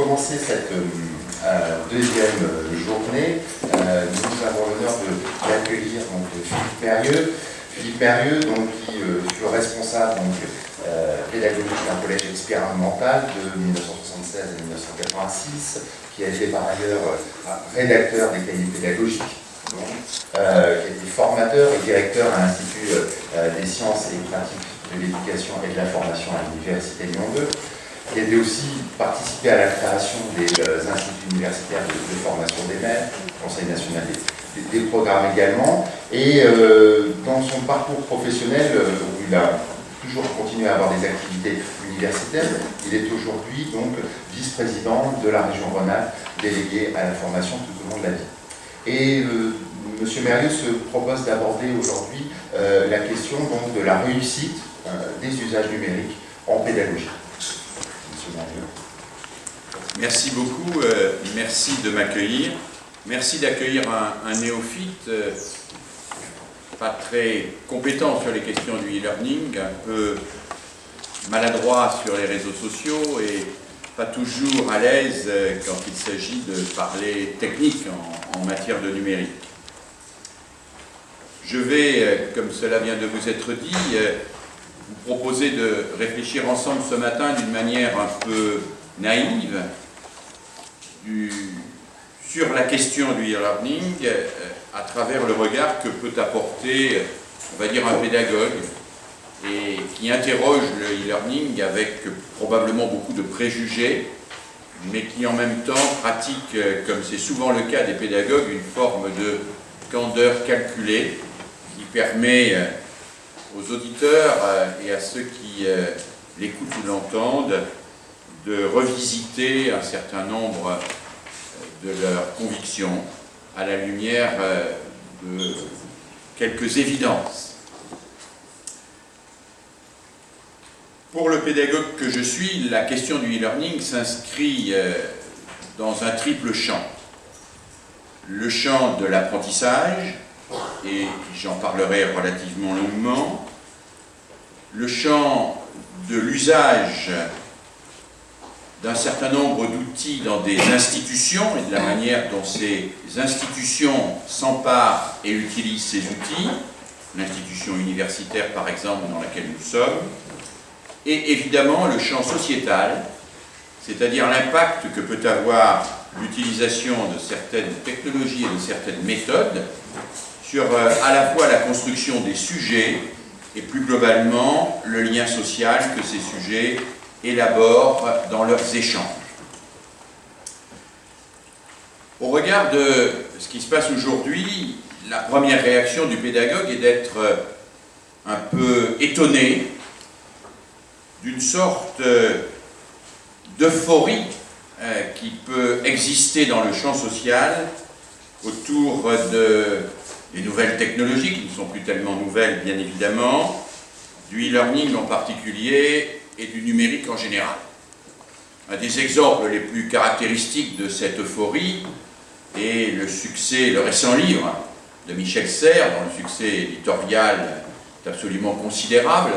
commencer cette deuxième journée, nous avons l'honneur d'accueillir Philippe Mérieux. Philippe Mérieux, qui fut responsable pédagogique d'un collège expérimental de 1976 à 1986, qui a été par ailleurs rédacteur des cahiers pédagogiques, qui a été formateur et directeur à l'Institut des sciences et pratiques de l'éducation et de la formation à l'Université Lyon 2, qui a été aussi participé à la création des instituts universitaires de formation des maîtres, Conseil national des programmes également, et dans son parcours professionnel, où il a toujours continué à avoir des activités universitaires, il est aujourd'hui donc vice-président de la région Rhône-Alpes, délégué à la formation tout au long de la vie. Et M. Mérieux se propose d'aborder aujourd'hui la question donc, de la réussite des usages numériques en pédagogie. M. Mérieux. Merci beaucoup, merci de m'accueillir. Merci d'accueillir un néophyte pas très compétent sur les questions du e-learning, un peu maladroit sur les réseaux sociaux et pas toujours à l'aise quand il s'agit de parler technique en matière de numérique. Je vais, comme cela vient de vous être dit, vous proposer de réfléchir ensemble ce matin d'une manière un peu naïve sur la question du e-learning à travers le regard que peut apporter, on va dire, un pédagogue et qui interroge le e-learning avec probablement beaucoup de préjugés, mais qui en même temps pratique, comme c'est souvent le cas des pédagogues, une forme de candeur calculée qui permet aux auditeurs et à ceux qui l'écoutent ou l'entendent de revisiter un certain nombre de leurs convictions à la lumière de quelques évidences. Pour le pédagogue que je suis, la question du e-learning s'inscrit dans un triple champ. Le champ de l'apprentissage, et j'en parlerai relativement longuement, le champ de l'usage d'un certain nombre d'outils dans des institutions et de la manière dont ces institutions s'emparent et utilisent ces outils, l'institution universitaire par exemple dans laquelle nous sommes, et évidemment le champ sociétal, c'est-à-dire l'impact que peut avoir l'utilisation de certaines technologies et de certaines méthodes sur à la fois la construction des sujets et plus globalement le lien social que ces sujets élaborent dans leurs échanges. Au regard de ce qui se passe aujourd'hui, la première réaction du pédagogue est d'être un peu étonné d'une sorte d'euphorie qui peut exister dans le champ social autour des nouvelles technologies, qui ne sont plus tellement nouvelles bien évidemment, du e-learning en particulier, et du numérique en général. Un des exemples les plus caractéristiques de cette euphorie est le récent livre de Michel Serres, dont le succès éditorial est absolument considérable,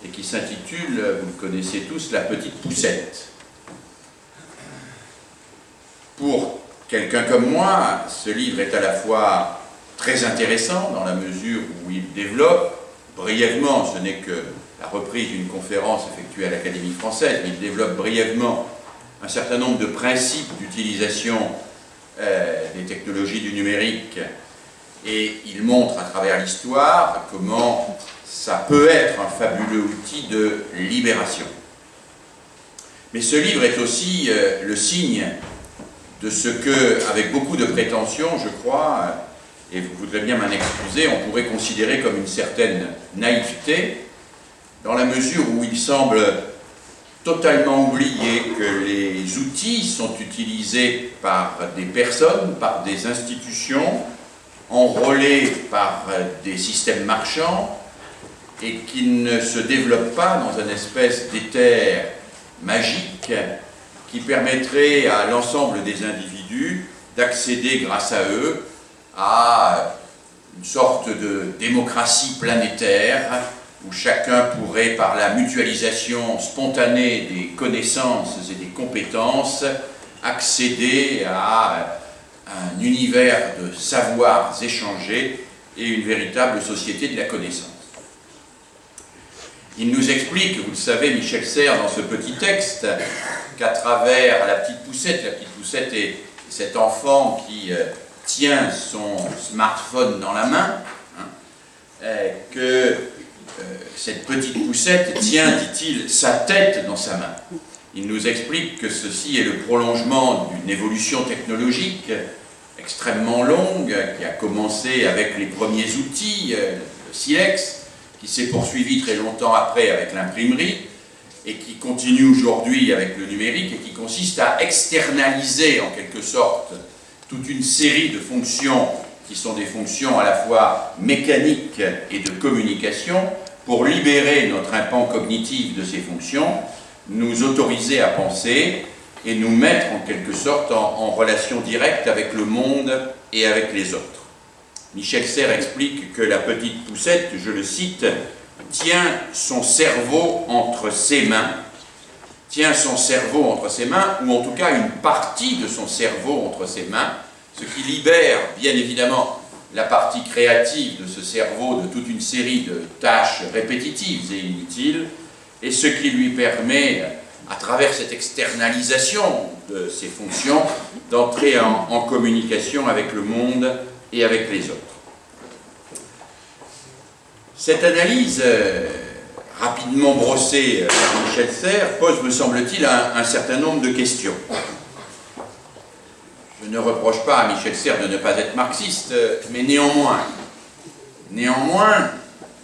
et qui s'intitule, vous le connaissez tous, La Petite Poussette. Pour quelqu'un comme moi, ce livre est à la fois très intéressant dans la mesure où il développe, brièvement, ce n'est que la reprise d'une conférence effectuée à l'Académie française, mais il développe brièvement un certain nombre de principes d'utilisation des technologies du numérique et il montre à travers l'histoire comment ça peut être un fabuleux outil de libération. Mais ce livre est aussi le signe de ce que, avec beaucoup de prétention, je crois, et vous voudrez bien m'en excuser, on pourrait considérer comme une certaine naïveté, dans la mesure où il semble totalement oublier que les outils sont utilisés par des personnes, par des institutions, enrôlés par des systèmes marchands, et qu'ils ne se développent pas dans une espèce d'éther magique qui permettrait à l'ensemble des individus d'accéder grâce à eux à une sorte de démocratie planétaire où chacun pourrait, par la mutualisation spontanée des connaissances et des compétences, accéder à un univers de savoirs échangés et une véritable société de la connaissance. Il nous explique, vous le savez, Michel Serres, dans ce petit texte, qu'à travers la petite poussette est cet enfant qui tient son smartphone dans la main, que cette petite poussette tient, dit-il, sa tête dans sa main. Il nous explique que ceci est le prolongement d'une évolution technologique extrêmement longue, qui a commencé avec les premiers outils, le silex, qui s'est poursuivi très longtemps après avec l'imprimerie, et qui continue aujourd'hui avec le numérique, et qui consiste à externaliser en quelque sorte toute une série de fonctions qui sont des fonctions à la fois mécaniques et de communication, pour libérer notre pan cognitif de ces fonctions, nous autoriser à penser et nous mettre en quelque sorte en relation directe avec le monde et avec les autres. Michel Serres explique que la petite poussette, je le cite, tient son cerveau entre ses mains, ou en tout cas une partie de son cerveau entre ses mains, ce qui libère bien évidemment la partie créative de ce cerveau de toute une série de tâches répétitives et inutiles, et ce qui lui permet, à travers cette externalisation de ses fonctions, d'entrer en communication avec le monde et avec les autres. Cette analyse rapidement brossée par Michel Serres pose, me semble-t-il, un certain nombre de questions. Je ne reproche pas à Michel Serres de ne pas être marxiste, mais néanmoins,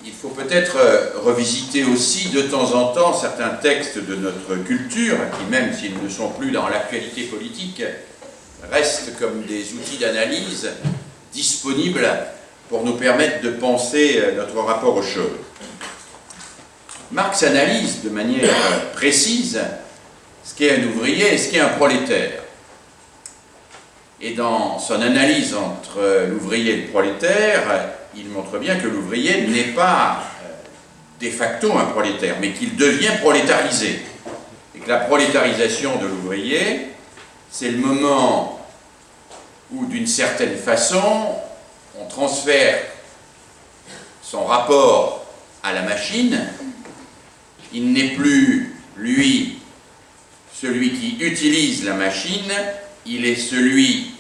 il faut peut-être revisiter aussi de temps en temps certains textes de notre culture, qui, même s'ils ne sont plus dans l'actualité politique, restent comme des outils d'analyse disponibles pour nous permettre de penser notre rapport aux choses. Marx analyse de manière précise ce qu'est un ouvrier et ce qu'est un prolétaire. Et dans son analyse entre l'ouvrier et le prolétaire, il montre bien que l'ouvrier n'est pas de facto un prolétaire, mais qu'il devient prolétarisé. Et que la prolétarisation de l'ouvrier, c'est le moment où, d'une certaine façon, on transfère son rapport à la machine. Il n'est plus, lui, celui qui utilise la machine, il est celui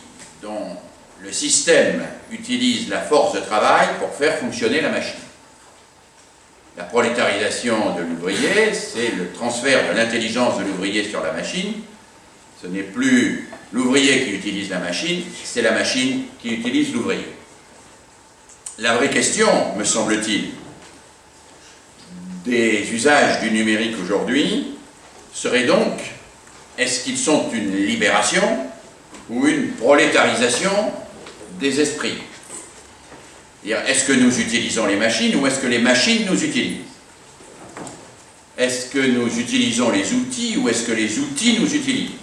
dont le système utilise la force de travail pour faire fonctionner la machine. La prolétarisation de l'ouvrier, c'est le transfert de l'intelligence de l'ouvrier sur la machine. Ce n'est plus l'ouvrier qui utilise la machine, c'est la machine qui utilise l'ouvrier. La vraie question, me semble-t-il, des usages du numérique aujourd'hui serait donc, est-ce qu'ils sont une libération ou une prolétarisation des esprits? Est-ce que nous utilisons les machines ou est-ce que les machines nous utilisent? Est-ce que nous utilisons les outils ou est-ce que les outils nous utilisent?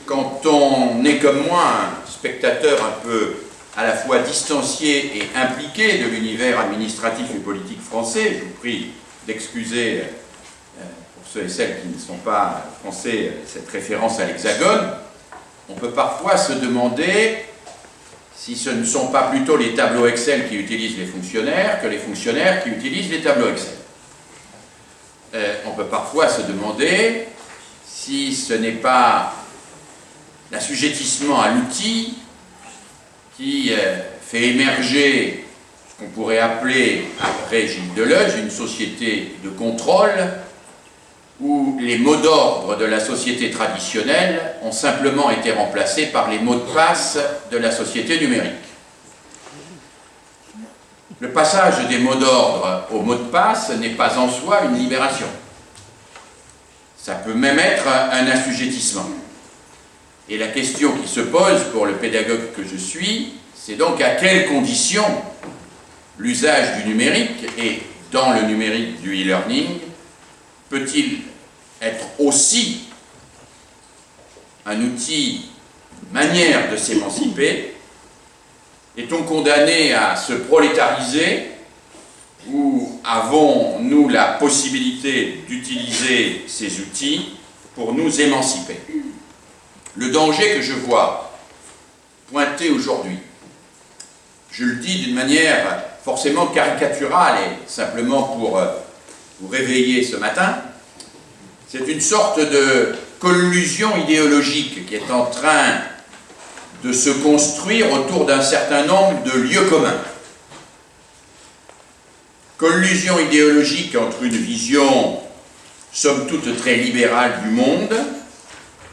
Quand on est comme moi un spectateur un peu à la fois distancié et impliqué de l'univers administratif et politique français, je vous prie d'excuser pour ceux et celles qui ne sont pas français cette référence à l'Hexagone, on peut parfois se demander si ce ne sont pas plutôt les tableaux Excel qui utilisent les fonctionnaires que les fonctionnaires qui utilisent les tableaux Excel. On peut parfois se demander si ce n'est pas l'assujettissement à l'outil qui fait émerger ce qu'on pourrait appeler, après Gilles Deleuze, une société de contrôle où les mots d'ordre de la société traditionnelle ont simplement été remplacés par les mots de passe de la société numérique. Le passage des mots d'ordre aux mots de passe n'est pas en soi une libération. Ça peut même être un assujettissement. Et la question qui se pose pour le pédagogue que je suis, c'est donc à quelles conditions l'usage du numérique, et dans le numérique du e-learning, peut-il être aussi un outil, une manière de s'émanciper? Est-on condamné à se prolétariser ou avons-nous la possibilité d'utiliser ces outils pour nous émanciper? le danger que je vois pointé aujourd'hui, je le dis d'une manière forcément caricaturale et simplement pour vous réveiller ce matin, c'est une sorte de collusion idéologique qui est en train de se construire autour d'un certain nombre de lieux communs. Collusion idéologique entre une vision, somme toute très libérale du monde,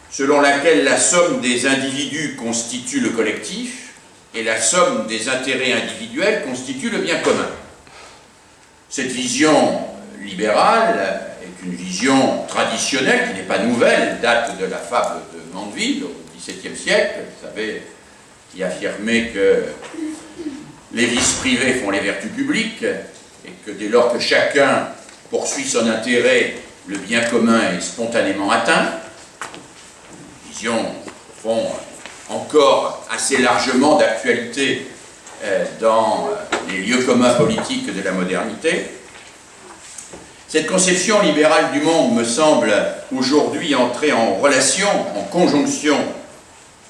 selon laquelle la somme des individus constitue le collectif et la somme des intérêts individuels constitue le bien commun. Cette vision libérale est une vision traditionnelle qui n'est pas nouvelle, date de la fable de Mandeville au XVIIe siècle, vous savez, qui affirmait que les vices privés font les vertus publiques et que dès lors que chacun poursuit son intérêt, le bien commun est spontanément atteint. Vision, au fond, encore assez largement d'actualité dans les lieux communs politiques de la modernité. Cette conception libérale du monde me semble aujourd'hui entrer en relation, en conjonction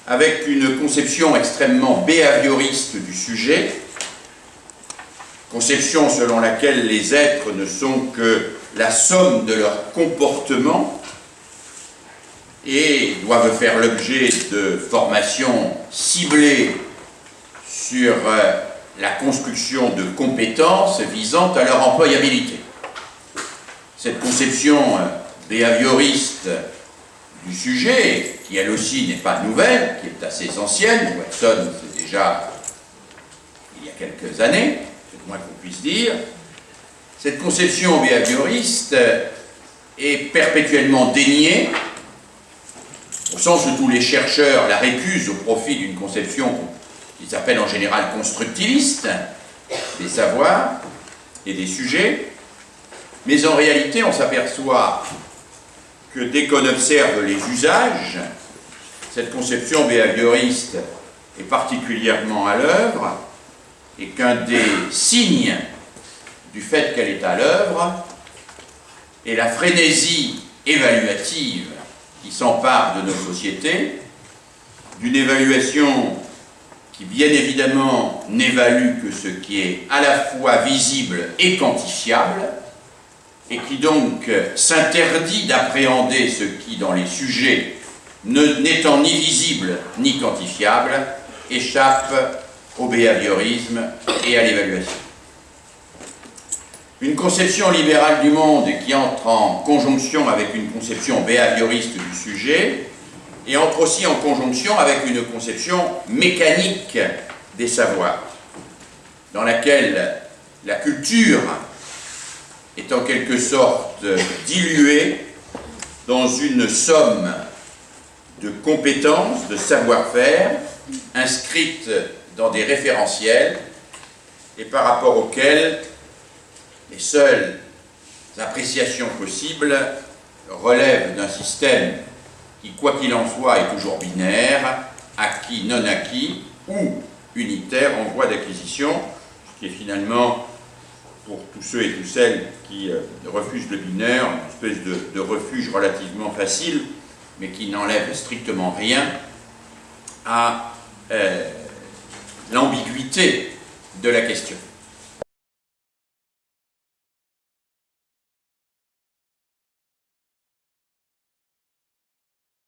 avec une conception extrêmement behavioriste du sujet, conception selon laquelle les êtres ne sont que la somme de leurs comportements et doivent faire l'objet de formations ciblées sur la construction de compétences visant à leur employabilité. Cette conception behavioriste du sujet, qui elle aussi n'est pas nouvelle, qui est assez ancienne, Watson c'est déjà il y a quelques années, c'est le moins qu'on puisse dire, cette conception behavioriste est perpétuellement déniée, au sens où tous les chercheurs la récusent au profit d'une conception qu'ils appellent en général constructiviste, des savoirs et des sujets, mais en réalité on s'aperçoit que dès qu'on observe les usages, cette conception behavioriste est particulièrement à l'œuvre et qu'un des signes du fait qu'elle est à l'œuvre est la frénésie évaluative qui s'empare de nos sociétés, d'une évaluation qui bien évidemment n'évalue que ce qui est à la fois visible et quantifiable, et qui donc s'interdit d'appréhender ce qui, dans les sujets, n'étant ni visible ni quantifiable, échappe au behaviorisme et à l'évaluation. Une conception libérale du monde qui entre en conjonction avec une conception behavioriste du sujet, et entre aussi en conjonction avec une conception mécanique des savoirs, dans laquelle la culture est en quelque sorte diluée dans une somme de compétences, de savoir-faire, inscrites dans des référentiels et par rapport auxquels les seules appréciations possibles relèvent d'un système qui, quoi qu'il en soit, est toujours binaire, acquis, non acquis, ou unitaire en voie d'acquisition, ce qui est finalement, pour tous ceux et toutes celles qui refusent le binaire, une espèce de refuge relativement facile, mais qui n'enlève strictement rien à l'ambiguïté de la question.